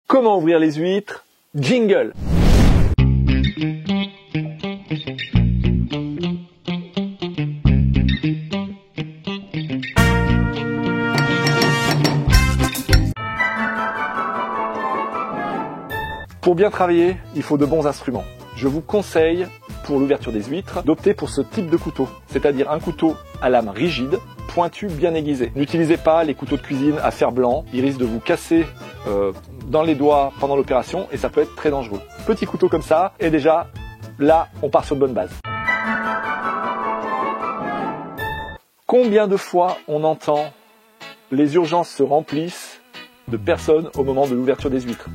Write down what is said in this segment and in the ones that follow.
Comment ouvrir les huîtres? Jingle! Pour bien travailler, il faut de bons instruments. Je vous conseille, pour l'ouverture des huîtres, d'opter pour ce type de couteau, c'est-à-dire un couteau à lame rigide, pointu, bien aiguisé. N'utilisez pas les couteaux de cuisine à fer blanc, ils risquent de vous casser dans les doigts pendant l'opération et ça peut être très dangereux. Petit couteau comme ça, et déjà, là, on part sur de bonnes bases. Combien de fois on entend les urgences se remplissent de personnes au moment de l'ouverture des huîtres?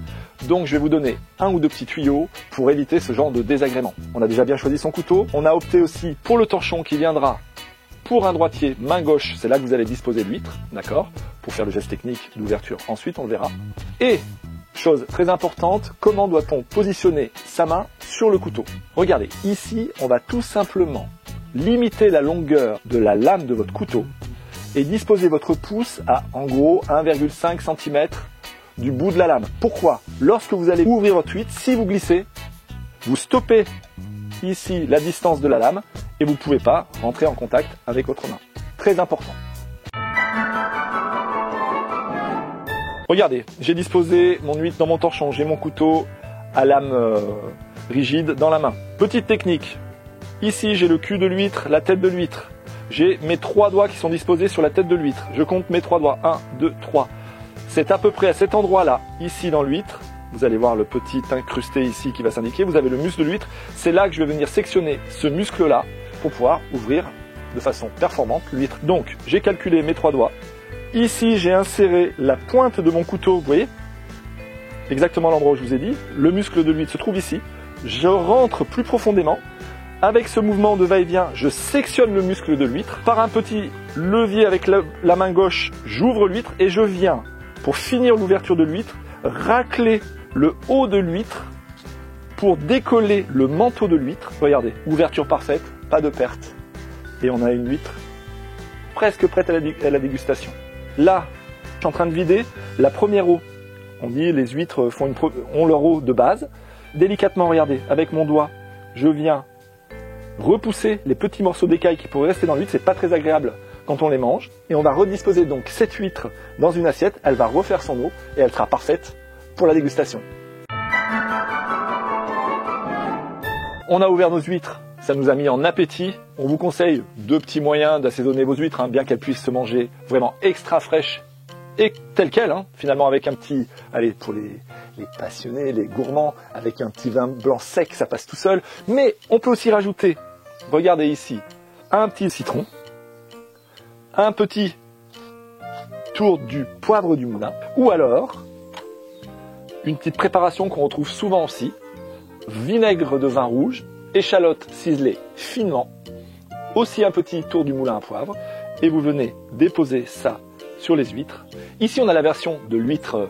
Donc je vais vous donner un ou deux petits tuyaux pour éviter ce genre de désagrément. On a déjà bien choisi son couteau. On a opté aussi pour le torchon qui viendra pour un droitier main gauche. C'est là que vous allez disposer l'huître, d'accord? Pour faire le geste technique d'ouverture. Ensuite, on le verra. Et, chose très importante, comment doit-on positionner sa main sur le couteau? Regardez, ici, on va tout simplement limiter la longueur de la lame de votre couteau et disposer votre pouce à, en gros, 1,5 cm du bout de la lame. Pourquoi? Lorsque vous allez ouvrir votre huître, si vous glissez, vous stoppez ici la distance de la lame et vous ne pouvez pas rentrer en contact avec votre main. Très important. Regardez, j'ai disposé mon huître dans mon torchon, j'ai mon couteau à lame rigide dans la main. Petite technique, ici j'ai le cul de l'huître, la tête de l'huître. J'ai mes 3 doigts qui sont disposés sur la tête de l'huître. Je compte mes 3 doigts, 1, 2, 3. C'est à peu près à cet endroit-là, ici dans l'huître. Vous allez voir le petit incrusté ici qui va s'indiquer. Vous avez le muscle de l'huître. C'est là que je vais venir sectionner ce muscle-là pour pouvoir ouvrir de façon performante l'huître. Donc, j'ai calculé mes 3 doigts. Ici, j'ai inséré la pointe de mon couteau, vous voyez, exactement à l'endroit où je vous ai dit. Le muscle de l'huître se trouve ici. Je rentre plus profondément. Avec ce mouvement de va-et-vient, je sectionne le muscle de l'huître. Par un petit levier avec la main gauche, j'ouvre l'huître et je viens, pour finir l'ouverture de l'huître, racler le haut de l'huître pour décoller le manteau de l'huître. Regardez, ouverture parfaite, pas de perte. Et on a une huître presque prête à la dégustation. Là, je suis en train de vider la première eau. On dit les huîtres ont leur eau de base. Délicatement, regardez, avec mon doigt, je viens repousser les petits morceaux d'écaille qui pourraient rester dans l'huître. C'est pas très agréable quand on les mange. Et on va redisposer donc cette huître dans une assiette. Elle va refaire son eau et elle sera parfaite pour la dégustation. On a ouvert nos huîtres. Ça nous a mis en appétit. On vous conseille 2 petits moyens d'assaisonner vos huîtres, bien qu'elles puissent se manger vraiment extra fraîches et telles quelles, finalement avec un petit, allez, pour les passionnés, les gourmands, avec un petit vin blanc sec, ça passe tout seul. Mais on peut aussi rajouter, regardez ici, un petit citron, un petit tour du poivre du moulin, ou alors une petite préparation qu'on retrouve souvent aussi, vinaigre de vin rouge, échalote ciselée finement, aussi un petit tour du moulin à poivre, et vous venez déposer ça sur les huîtres. Ici, on a la version de l'huître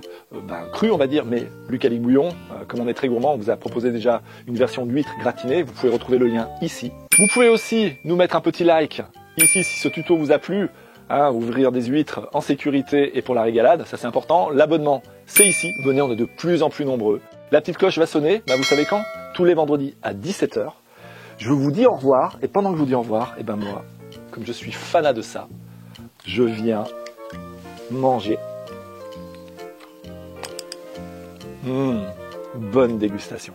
crue, on va dire, mais Luc Alic Bouillon, comme on est très gourmand, on vous a proposé déjà une version d'huître gratinée. Vous pouvez retrouver le lien ici. Vous pouvez aussi nous mettre un petit like ici si ce tuto vous a plu. Ouvrir des huîtres en sécurité et pour la régalade, ça c'est important. L'abonnement, c'est ici. Venez, on est de plus en plus nombreux. La petite cloche va sonner, vous savez quand? Tous les vendredis à 17 h. Je vous dis au revoir, et pendant que je vous dis au revoir, moi, comme je suis fanat de ça, je viens manger. Bonne dégustation.